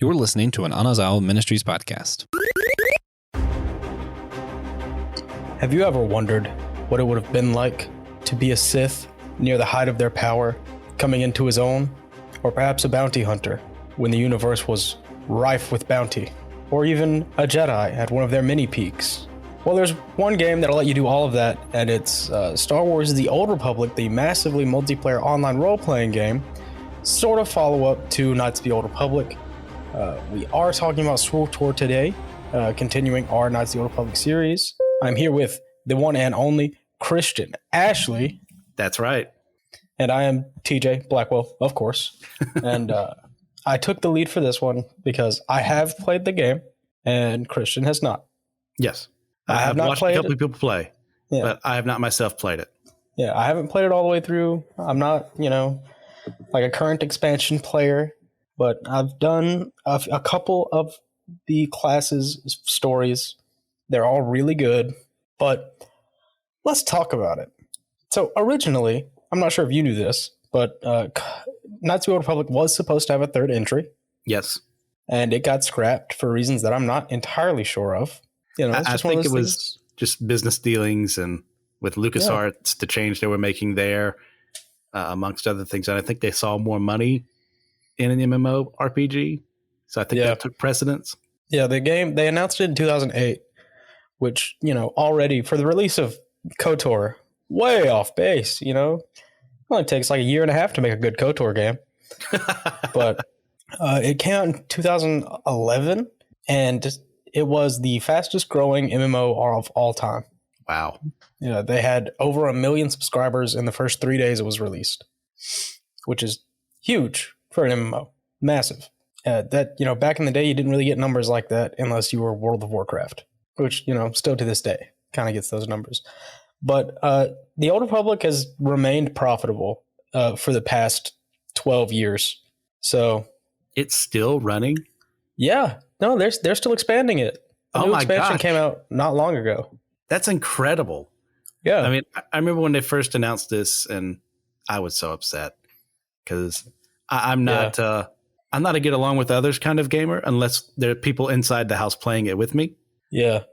You're listening to an Anazao Ministries podcast. Have you ever wondered what it would have been like to be a Sith near the height of their power, coming into his own? Or perhaps a bounty hunter when the universe was rife with bounty? Or even a Jedi at one of their mini peaks? Well, there's one game that'll let you do all of that, and it's Star Wars The Old Republic, the massively multiplayer online role-playing game, sort of follow-up to Knights of the Old Republic. We are talking about SWTOR today, continuing our Knights of the Old Republic series. I'm here with the one and only Christian Ashley. That's right. And I am TJ Blackwell, of course. And I took the lead for this one because I have played the game and Christian has not. Yes. I have not watched played a couple it. of people play, but I have not myself played it. Yeah, I haven't played it all the way through. I'm not, like a current expansion player, but I've done a couple of the classes' stories. They're all really good, but let's talk about it. So originally, I'm not sure if you knew this, but Knights of the Old Republic was supposed to have a third entry. Yes. And it got scrapped for reasons that I'm not entirely sure of. I think it was just business dealings and with LucasArts, the change they were making there, amongst other things. And I think they saw more money in an MMO RPG. So I think that took precedence. Yeah, the game, they announced it in 2008, which, already for the release of KOTOR, way off base, It only takes like a year and a half to make a good KOTOR game. But it came out in 2011, and it was the fastest growing MMO of all time. Wow. Yeah, they had over 1 million subscribers in the first 3 days it was released, which is huge for an MMO. Massive. Back in the day, you didn't really get numbers like that unless you were World of Warcraft, which, still to this day kind of gets those numbers. But the Old Republic has remained profitable for the past 12 years. So it's still running? Yeah. No, they're still expanding it. The new expansion came out not long ago. That's incredible. Yeah. I mean, I remember when they first announced this, and I was so upset because I'm not a get along with others kind of gamer unless there are people inside the house playing it with me. Yeah.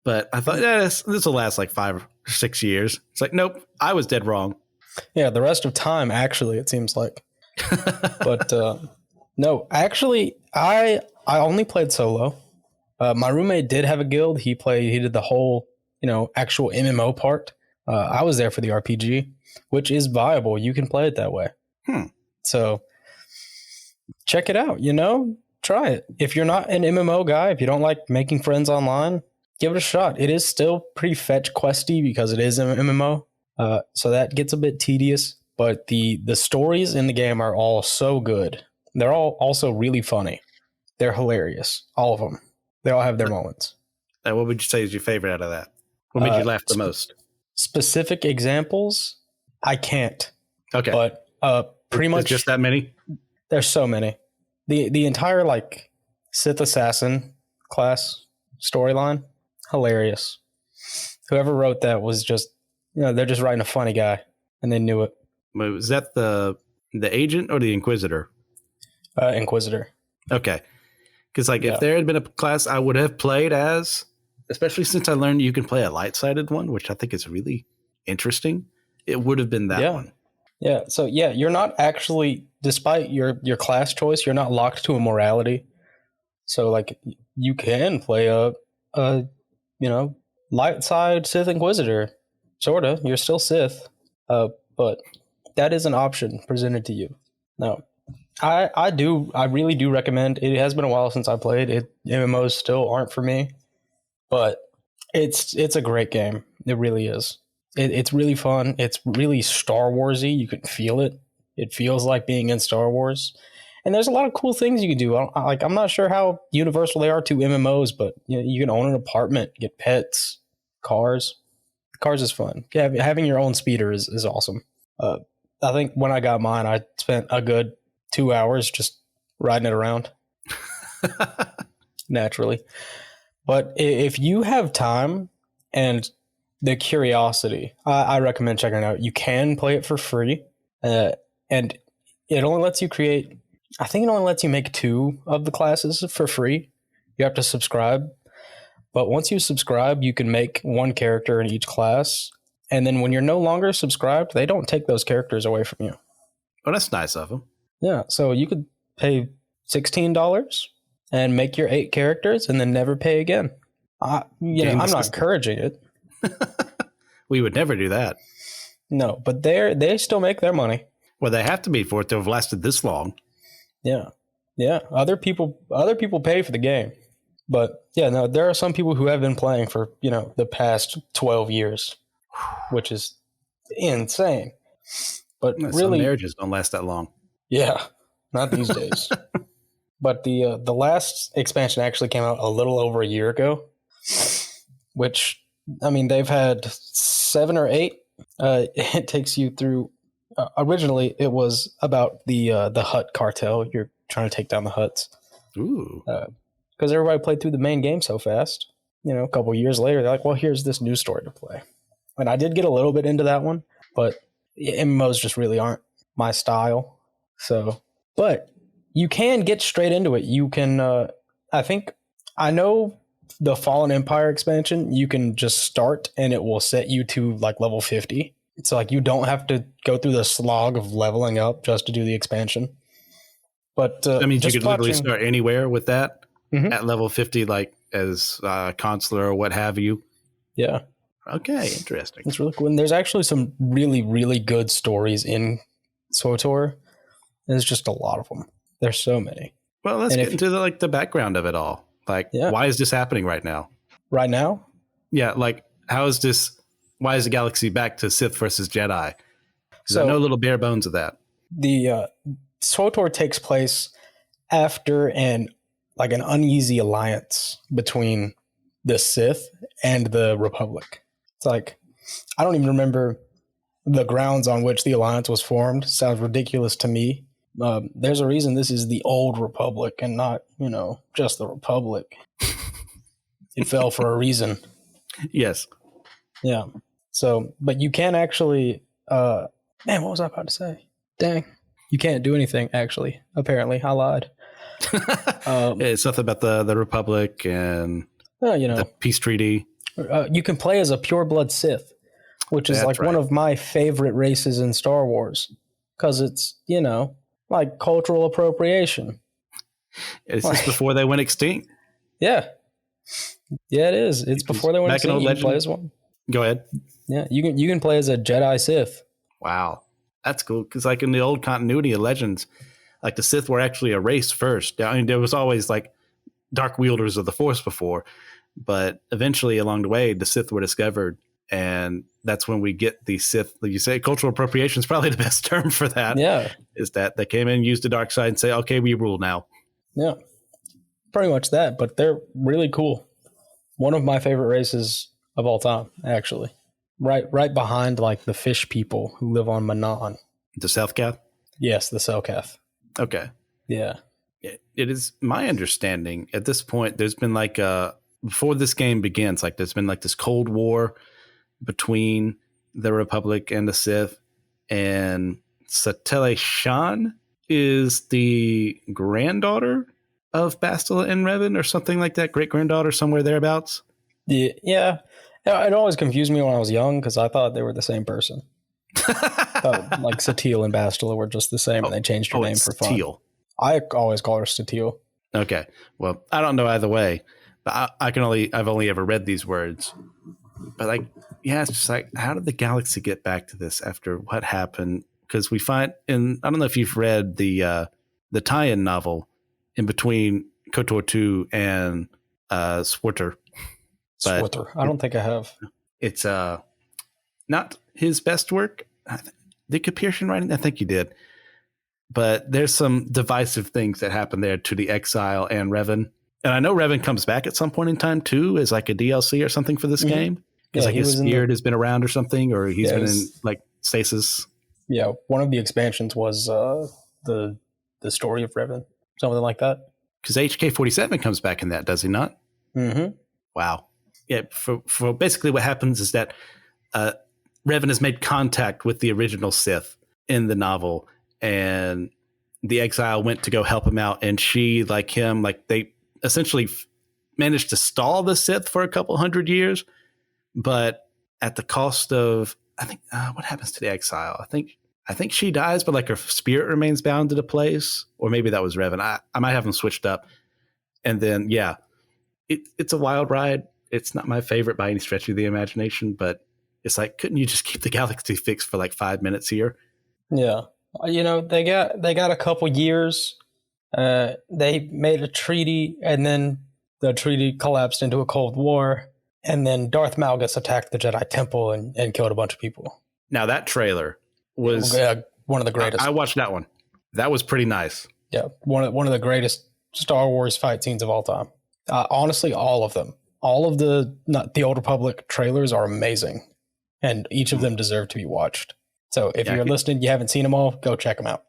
But I thought, this will last like 5 or 6 years. It's like, nope, I was dead wrong. Yeah, the rest of time, actually, it seems like. But no, actually, I only played solo. My roommate did have a guild. He did the whole, actual MMO part. I was there for the RPG, which is viable. You can play it that way. So check it out, try it. If you're not an MMO guy, if you don't like making friends online, give it a shot. It is still pretty fetch questy because it is an MMO. So that gets a bit tedious, but the stories in the game are all so good. They're all also really funny. They're hilarious. All of them. They all have their moments. What would you say is your favorite out of that? What made you laugh the most? Specific examples? I can't. Okay. But pretty much just that many? There's so many. The entire Sith Assassin class storyline, hilarious. Whoever wrote that was just, they're just writing a funny guy, and they knew it. Was that the agent or the Inquisitor? Inquisitor. Okay. Because if there had been a class I would have played as, especially since I learned you can play a light-sided one, which I think is really interesting, it would have been that one. Yeah. So you're not actually, despite your class choice, you're not locked to a morality. So you can play a light side Sith Inquisitor, sorta. You're still Sith, but that is an option presented to you. Now, I really do recommend. It has been a while since I played it. MMOs still aren't for me, but it's a great game. It really is. It's really fun. It's really Star Warsy. You can feel it. It feels like being in Star Wars. And there's a lot of cool things you can do. I'm not sure how universal they are to MMOs, but you can own an apartment, get pets, cars. Cars is fun. Yeah, having your own speeder is awesome. I think when I got mine, I spent a good 2 hours just riding it around. Naturally. But if you have time and the curiosity, I recommend checking it out. You can play it for free, and it only lets you create I think it only lets you make 2 of the classes for free. You have to subscribe. But once you subscribe, you can make 1 character in each class. And then when you're no longer subscribed, they don't take those characters away from you. Oh, that's nice of them. Yeah. So you could pay $16 and make your 8 characters and then never pay again. I'm not encouraging it. We would never do that. No, but they still make their money. Well, they have to be for it to have lasted this long. Yeah. Yeah. Other people pay for the game. But yeah, no, there are some people who have been playing for, the past 12 years, which is insane. But Some really, marriages don't last that long. yeah, not these days. But the last expansion actually came out a little over a year ago, which, I mean, they've had 7 or 8. It takes you through. Originally, it was about the Hutt cartel. You're trying to take down the Hutts. Ooh. Because everybody played through the main game so fast. A couple of years later, they're like, well, here's this new story to play. And I did get a little bit into that one, but MMOs just really aren't my style. So, but you can get straight into it. You can, I know the Fallen Empire expansion, you can just start and it will set you to like level 50. It's like you don't have to go through the slog of leveling up just to do the expansion. But that means you could literally start anywhere with that at level 50, like as consular or what have you. Yeah. Okay, interesting. It's really cool. And there's actually some really, really good stories in SWTOR. There's just a lot of them. There's so many. Well, let's get into the background of it all. Like, why is this happening right now? Right now? Yeah, like, why is the galaxy back to Sith versus Jedi? So I know a little bare bones of that. The SWTOR takes place after an uneasy alliance between the Sith and the Republic. It's like, I don't even remember the grounds on which the alliance was formed. Sounds ridiculous to me. There's a reason this is the old Republic and not, just the Republic. It fell for a reason. Yes. Yeah. So, but you can actually, what was I about to say? Dang. You can't do anything, actually. Apparently, I lied. It's something about the Republic and the peace treaty. You can play as a pureblood Sith, which is one of my favorite races in Star Wars, because it's like cultural appropriation. Is this before they went extinct? Yeah, it is. It's before they went extinct. You can play as one. Go ahead. Yeah, you can play as a Jedi Sith. Wow, that's cool. Because like in the old continuity of Legends, like the Sith were actually a race first. I mean, there was always like dark wielders of the Force before, but eventually along the way, the Sith were discovered, and that's when we get the Sith. Like you say, cultural appropriation is probably the best term for that. Yeah, is that they came in, used the dark side, and say, "Okay, we rule now." Yeah, pretty much that. But they're really cool. One of my favorite races of all time, actually. Right behind like the fish people who live on Manon. The Selkath? Yes, the Selkath. Okay. Yeah. It is my understanding at this point, there's been like before this game begins, like there's been like this Cold War between the Republic and the Sith, and Satele Shan is the granddaughter of Bastila and Revan or something like that, great granddaughter, somewhere thereabouts. Yeah. It always confused me when I was young because I thought they were the same person. Like Satele and Bastila were just the same, and they changed her name for fun. Satele. I always call her Satele. Okay, well, I don't know either way, but I've only ever read these words. But like, yeah, it's just like, how did the galaxy get back to this after what happened? Because we find I don't know if you've read the tie-in novel in between KOTOR 2 and SWTOR. SWTOR. I don't think I have. It's not his best work. The Kapirtian writing, I think he did. But there's some divisive things that happen there to the Exile and Revan. And I know Revan comes back at some point in time, too, as like a DLC or something for this game. Because like his spirit has been around or something, or he's been in like stasis. Yeah, one of the expansions was the story of Revan, something like that. Because HK-47 comes back in that, does he not? Mm-hmm. Wow. Yeah, for basically what happens is that Revan has made contact with the original Sith in the novel, and the exile went to go help him out, and she, like him, like they essentially managed to stall the Sith for a couple hundred years, but at the cost of, I think, what happens to the exile? I think she dies, but like her spirit remains bound to the place, or maybe that was Revan. I might have them switched up. And then, yeah, it's a wild ride. It's not my favorite by any stretch of the imagination, but it's like, couldn't you just keep the galaxy fixed for like 5 minutes here? Yeah. They got a couple years. They made a treaty, and then the treaty collapsed into a Cold War, and then Darth Malgus attacked the Jedi Temple and killed a bunch of people. Now that trailer was one of the greatest. I watched that one. That was pretty nice. Yeah, one of the greatest Star Wars fight scenes of all time. Honestly, all of them. All of the Old Republic trailers are amazing, and each of them deserve to be watched. So if you're listening, you haven't seen them all, go check them out.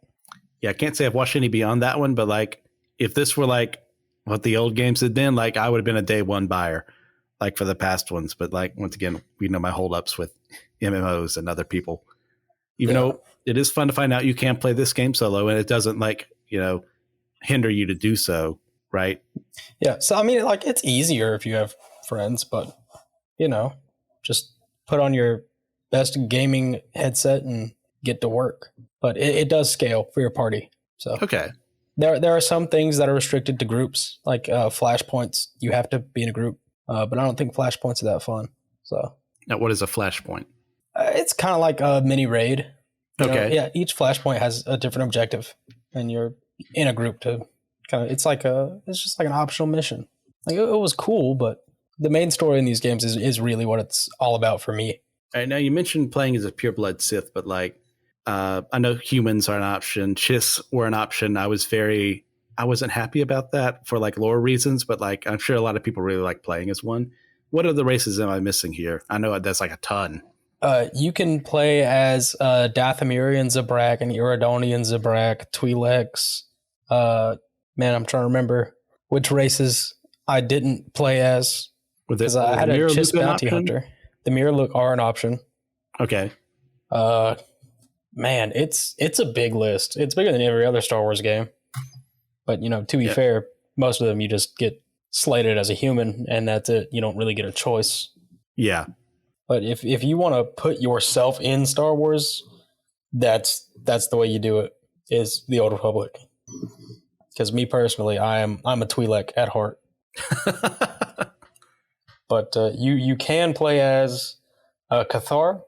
Yeah, I can't say I've watched any beyond that one, but like if this were like what the old games had been, like I would have been a day one buyer, like for the past ones. But like once again, we know my holdups with MMOs and other people. Even though it is fun to find out you can play this game solo, and it doesn't like, hinder you to do so, right? Yeah. So I mean, like it's easier if you have friends, but just put on your best gaming headset and get to work. But it does scale for your party. So okay. There are some things that are restricted to groups, like flashpoints. You have to be in a group, but I don't think flashpoints are that fun. So now, what is a flashpoint? It's kind of like a mini raid. Okay. Each flashpoint has a different objective, and you're in a group to kind of. It's just like an optional mission. Like it was cool, but the main story in these games is really what it's all about for me. All right, now you mentioned playing as a pureblood Sith, but like I know humans are an option. Chiss were an option. I wasn't happy about that for like lore reasons, but like I'm sure a lot of people really like playing as one. What other races am I missing here? I know that's like a ton. You can play as Dathomirian Zabrak and Iridonian Zabrak, Twi'leks. Man, I'm trying to remember which races I didn't play as, because I had a Chiss bounty hunter. The Mirror are an option. Okay. Man, it's a big list. It's bigger than every other Star Wars game. But to be fair, most of them you just get slated as a human, and that's it. You don't really get a choice. Yeah. But if you want to put yourself in Star Wars, that's the way you do it, is the Old Republic. Because me personally, I'm a Twi'lek at heart. But you can play as Cathar,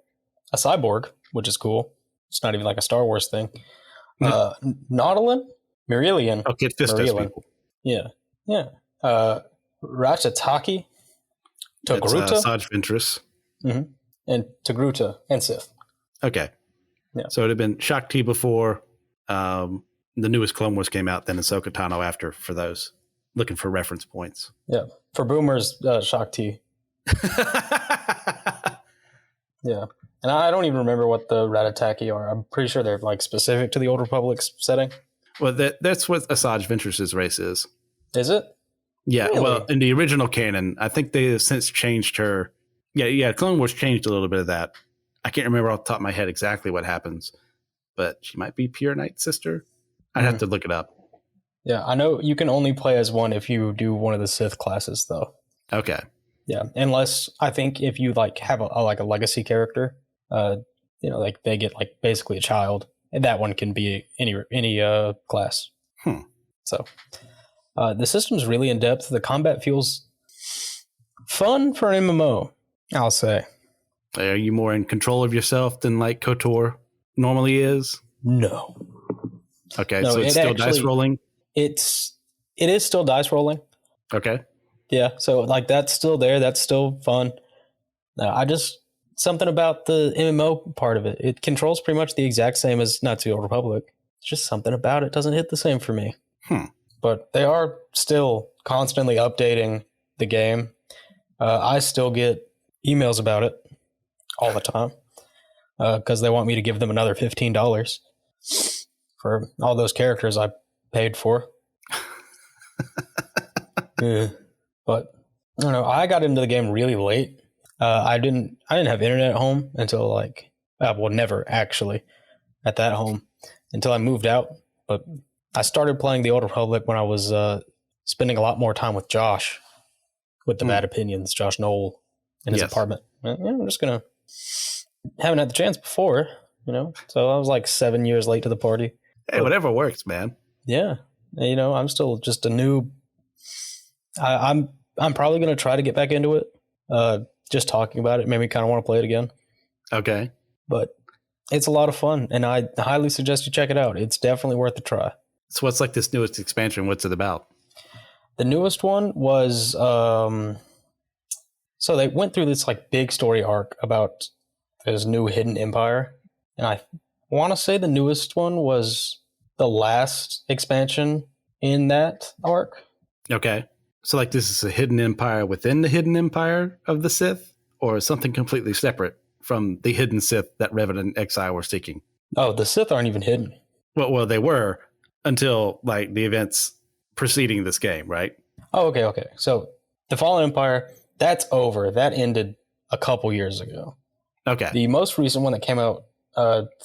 a cyborg, which is cool. It's not even like a Star Wars thing. Nautilin, Myrilian. Oh, Kit Fisto's people. Yeah. Ratchataki, Togruta. Asajj Ventress. Mm-hmm. And Togruta and Sith. Okay. Yeah. So it had been Shaak Ti before. The newest Clone Wars came out, then Ahsoka Tano after, for those looking for reference points. Yeah. For boomers, Shaak Ti. Yeah. And I don't even remember what the Ratataki are. I'm pretty sure they're like specific to the Old Republic's setting. Well, that's what Asajj Ventress' race is. Is it? Yeah. Really? Well, in the original canon, I think they have since changed her. Yeah. Clone Wars changed a little bit of that. I can't remember off the top of my head exactly what happens, but she might be Pure Knight's sister. I'd have to look it up. Yeah, I know you can only play as one if you do one of the Sith classes, though. Okay. Yeah, unless I think if you like have a legacy character, like they get like basically a child, and that one can be any class. So the system's really in depth. The combat feels fun for an MMO, I'll say. Are you more in control of yourself than like KOTOR normally is? No. Okay, no, so it's still dice rolling? It is still dice rolling. Okay. Yeah, so like that's still there. That's still fun. Something about the MMO part of it. It controls pretty much the exact same as Knights of the Old Republic. It's just something about it doesn't hit the same for me. But they are still constantly updating the game. I still get emails about it all the time because they want me to give them another $15 for all those characters I paid for. Yeah. But I don't know. I got into the game really late. I didn't have internet at home until never actually at that home until I moved out. But I started playing the Old Republic when I was spending a lot more time with Josh, with the Bad Opinions, Josh Knoll, in his apartment. I'm just gonna haven't had the chance before, So I was like 7 years late to the party. Hey, whatever works, man. Yeah, I'm still just a noob. I'm probably gonna try to get back into it. Just talking about it made me kind of want to play it again. Okay, but it's a lot of fun, and I highly suggest you check it out. It's definitely worth a try. So what's like this newest expansion? What's it about? The newest one was so they went through this like big story arc about this new hidden empire, and I want to say the newest one was the last expansion in that arc. Okay, so like this is a hidden empire within the hidden empire of the Sith, or something completely separate from the hidden Sith that Revan and Exile were seeking? Oh, the Sith aren't even hidden. Well, they were until like the events preceding this game, right? Oh, okay. So the Fallen Empire, that's over. That ended a couple years ago. Okay. The most recent one that came out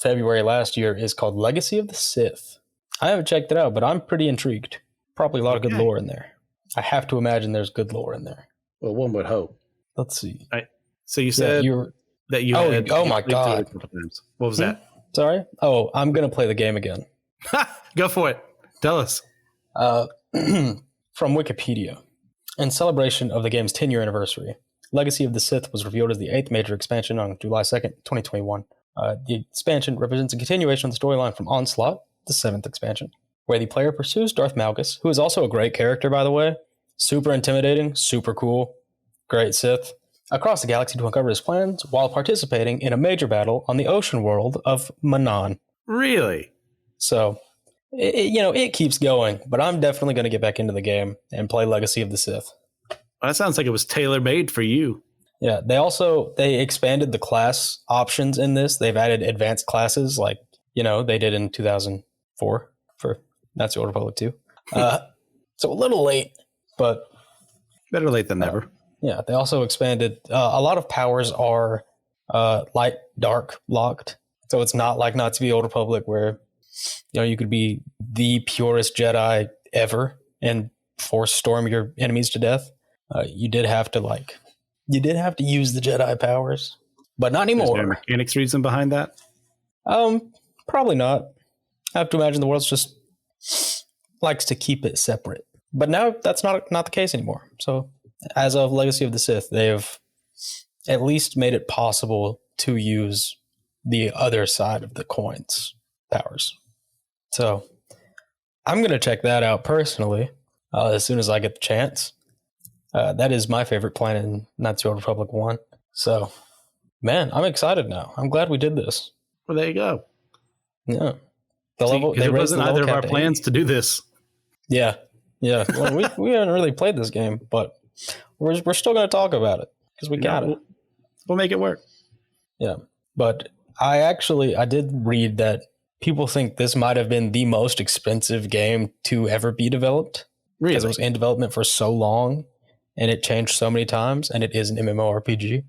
February last year is called Legacy of the Sith. I haven't checked it out, but I'm pretty intrigued. Probably a lot of good lore in there. I have to imagine there's good lore in there. Well, one would hope. Let's see. So you said that you had... Oh my God. What was that? Sorry? Oh, I'm going to play the game again. Go for it. Tell us. From Wikipedia. In celebration of the game's 10-year anniversary, Legacy of the Sith was revealed as the 8th major expansion on July 2nd, 2021. The expansion represents a continuation of the storyline from Onslaught, the 7th expansion, where the player pursues Darth Malgus, who is also a great character, by the way. Super intimidating, super cool, great Sith, across the galaxy to uncover his plans while participating in a major battle on the ocean world of Manan. Really? So, it keeps going, but I'm definitely going to get back into the game and play Legacy of the Sith. Well, that sounds like it was tailor-made for you. Yeah, they expanded the class options in this. They've added advanced classes like, they did in 2004 for Knights of the Old Republic 2. So a little late, but... Better late than never. Yeah, they also expanded... a lot of powers are light, dark locked. So it's not like Knights of the Old Republic where, you could be the purest Jedi ever and force storm your enemies to death. You did have to use the Jedi powers, but not anymore. Is there a mechanics reason behind that? Probably not. I have to imagine the world just likes to keep it separate. But now that's not the case anymore. So as of Legacy of the Sith, they've at least made it possible to use the other side of the coin's powers. So I'm going to check that out personally as soon as I get the chance. That is my favorite planet in Knights of the Old Republic 1. So, man, I'm excited now. I'm glad we did this. Well, there you go. Yeah. It wasn't either of our plans to do this. Yeah. Well, we haven't really played this game, but we're still going to talk about it because we got it. We'll make it work. Yeah. But I did read that people think this might have been the most expensive game to ever be developed. Really? Because it was in development for so long and it changed so many times, and it is an MMORPG.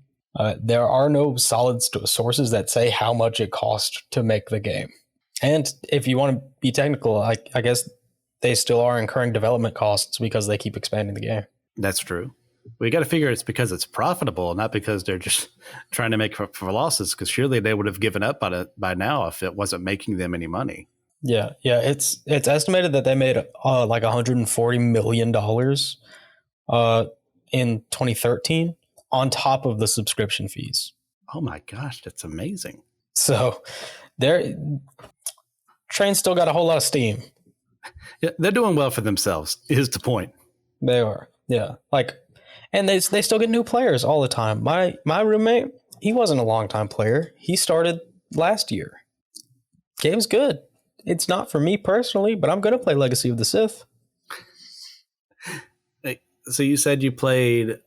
There are no solid sources that say how much it cost to make the game. And if you want to be technical, I guess they still are incurring development costs because they keep expanding the game. That's true. We got to figure it's because it's profitable, not because they're just trying to make for losses, because surely they would have given up on it by now if it wasn't making them any money. Yeah. It's estimated that they made like $140 million in 2013 on top of the subscription fees. Oh my gosh, that's amazing. So Train's still got a whole lot of steam. Yeah, they're doing well for themselves, is the point. They are. Yeah. And they still get new players all the time. My roommate, he wasn't a long-time player. He started last year. Game's good. It's not for me personally, but I'm going to play Legacy of the Sith. So you said you played,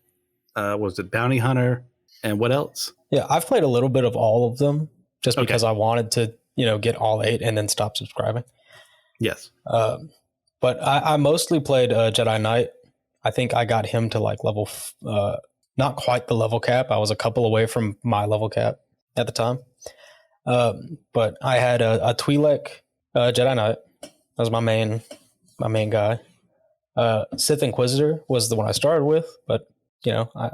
was it Bounty Hunter and what else? Yeah, I've played a little bit of all of them just because I wanted to, get all 8 and then stop subscribing. Yes. But I mostly played Jedi Knight. I think I got him to like level, not quite the level cap. I was a couple away from my level cap at the time. But I had a Twi'lek Jedi Knight. That was my main guy. Sith Inquisitor was the one I started with, but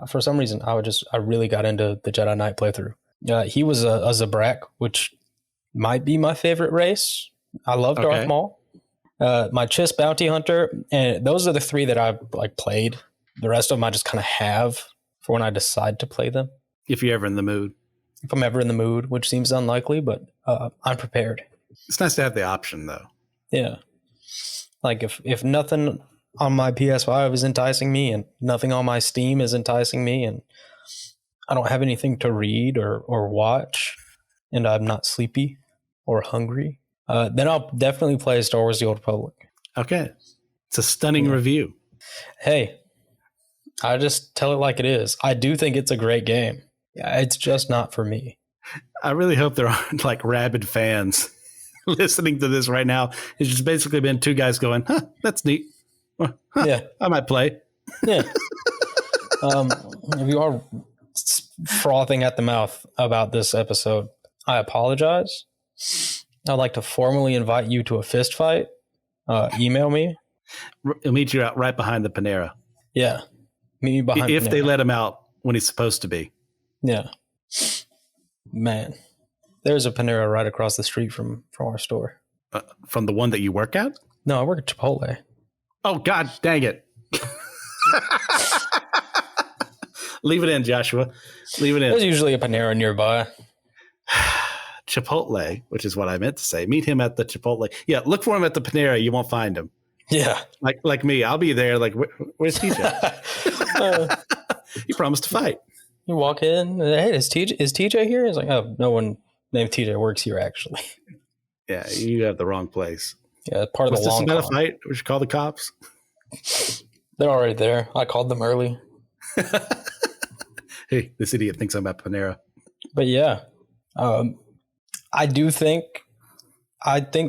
for some reason I really got into the Jedi Knight playthrough. He was a Zabrak, which might be my favorite race. I love Darth Maul. My Chiss Bounty Hunter, and those are the three that I've played. The rest of them I just kind of have for when I decide to play them. If you're ever in the mood. If I'm ever in the mood, which seems unlikely, but I'm prepared. It's nice to have the option, though. Yeah. Like if nothing on my PS5 is enticing me and nothing on my Steam is enticing me and I don't have anything to read or watch and I'm not sleepy or hungry, then I'll definitely play Star Wars The Old Republic. Okay. It's a stunning review. Hey, I just tell it like it is. I do think it's a great game. Yeah, it's just not for me. I really hope there aren't rabid fans listening to this right now. It's just basically been two guys going, that's neat. Yeah. I might play. Yeah. If you are frothing at the mouth about this episode, I apologize. I'd like to formally invite you to a fist fight. Email me. I'll meet you out right behind the Panera. Yeah. Meet me behind if Panera. they let him out when he's supposed to be. Yeah. Man. There's a Panera right across the street from our store. From the one that you work at? No, I work at Chipotle. Oh, God dang it. Leave it in, Joshua. Leave it in. There's usually a Panera nearby. Chipotle, which is what I meant to say. Meet him at the Chipotle. Yeah, look for him at the Panera. You won't find him. Yeah. Like me. I'll be there. Where's TJ? He promised to fight. You walk in. Hey, is TJ here? He's like, oh, no one named TJ works here, actually. Yeah, you have the wrong place. Yeah, part of the long con. About a fight? We should call the cops. They're already there. I called them early. Hey, this idiot thinks I'm at Panera. But yeah, I think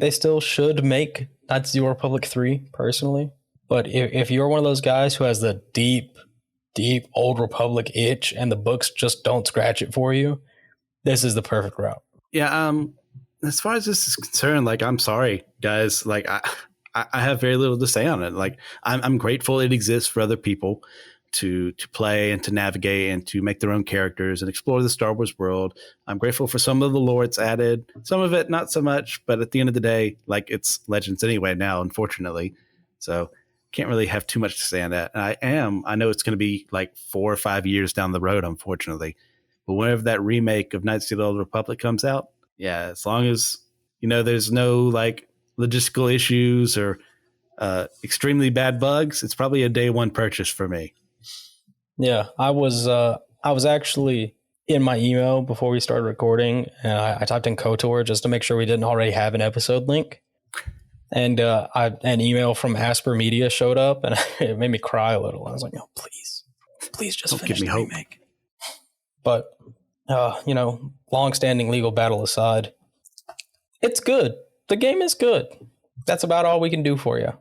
they still should make Knights of the Old Republic 3, personally. But if you're one of those guys who has the deep Old Republic itch and the books just don't scratch it for you, this is the perfect route. Yeah, as far as this is concerned, I'm sorry, guys. I have very little to say on it. I'm grateful it exists for other people to play and to navigate and to make their own characters and explore the Star Wars world. I'm grateful for some of the lore it's added, some of it not so much, but at the end of the day, it's Legends anyway now, unfortunately. So can't really have too much to say on that. And I know it's going to be 4 or 5 years down the road, unfortunately. But whenever that remake of Knights of the Old Republic comes out, yeah, as long as, there's no logistical issues or extremely bad bugs, it's probably a day one purchase for me. Yeah, I was actually in my email before we started recording, and I typed in KOTOR just to make sure we didn't already have an episode link. And an email from Asper Media showed up, and it made me cry a little. I was like, "No, please just finish the remake." But long-standing legal battle aside, it's good. The game is good. That's about all we can do for you.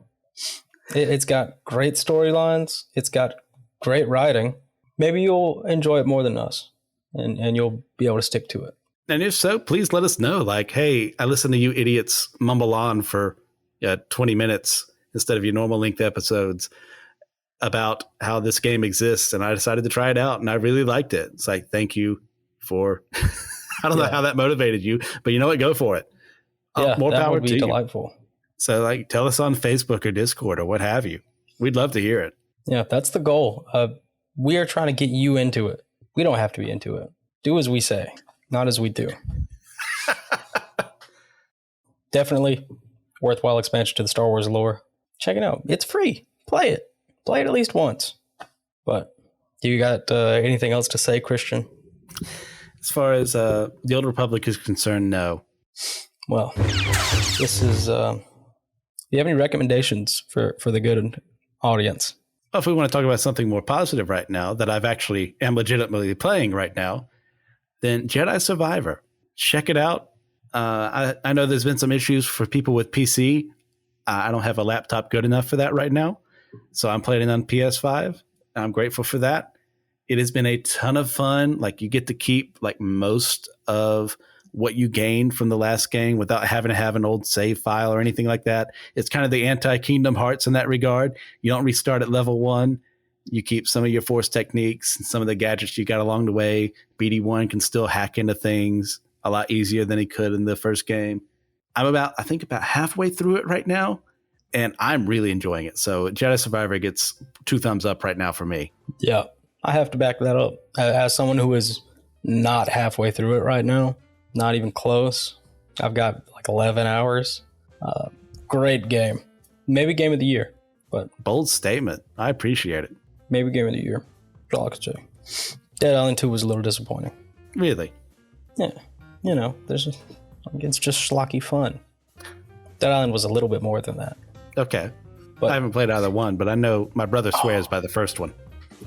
It's got great storylines. It's got great writing. Maybe you'll enjoy it more than us, and you'll be able to stick to it. And if so, please let us know. Hey, I listened to you idiots mumble on for 20 minutes instead of your normal length episodes about how this game exists, and I decided to try it out, and I really liked it. It's thank you for I don't know how that motivated you, but you know what? Go for it. Yeah, more that power would be to delightful. You. So tell us on Facebook or Discord or what have you. We'd love to hear it. Yeah, that's the goal. We are trying to get you into it. We don't have to be into it. Do as we say, not as we do. Definitely worthwhile expansion to the Star Wars lore. Check it out. It's free. Play it. Play it at least once. But do you got anything else to say, Christian? As far as the Old Republic is concerned, no. Well, this is... do you have any recommendations for the good audience? Well, if we want to talk about something more positive right now that I've actually am legitimately playing right now, then Jedi Survivor. Check it out. I know there's been some issues for people with PC. I don't have a laptop good enough for that right now, so I'm playing it on PS5. I'm grateful for that. It has been a ton of fun. You get to keep most of what you gained from the last game without having to have an old save file or anything like that. It's kind of the anti-Kingdom Hearts in that regard. You don't restart at level 1. You keep some of your force techniques and some of the gadgets you got along the way. BD1 can still hack into things a lot easier than he could in the first game. I'm about halfway through it right now, and I'm really enjoying it. So Jedi Survivor gets 2 thumbs up right now for me. Yeah, I have to back that up. As someone who is not halfway through it right now, not even close. I've got like 11 hours. Great game. Maybe game of the year, but bold statement. I appreciate it. Maybe game of the year. That's all I could say. Dead Island 2 was a little disappointing. Really? Yeah. You know, it's just schlocky fun. Dead Island was a little bit more than that. Okay. But, I haven't played either one, but I know my brother swears by the first one.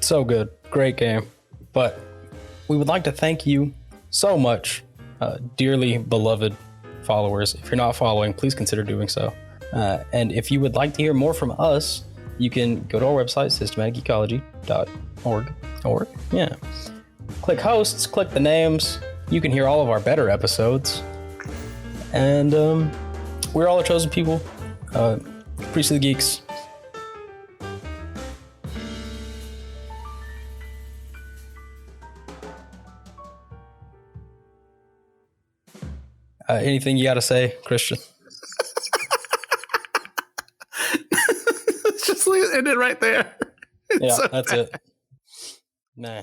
So good. Great game. But we would like to thank you so much, dearly beloved followers. If you're not following, please consider doing so. And if you would like to hear more from us, you can go to our website, systematicecology.org. Yeah. Click hosts, click the names. You can hear all of our better episodes. And we're all the chosen people. Priest of the Geeks. Anything you got to say, Christian? Let's just end it right there. Yeah, so that's bad. It. Nah.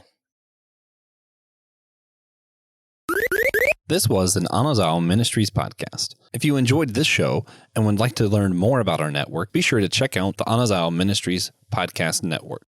This was an Anazao Ministries podcast. If you enjoyed this show and would like to learn more about our network, be sure to check out the Anazao Ministries podcast network.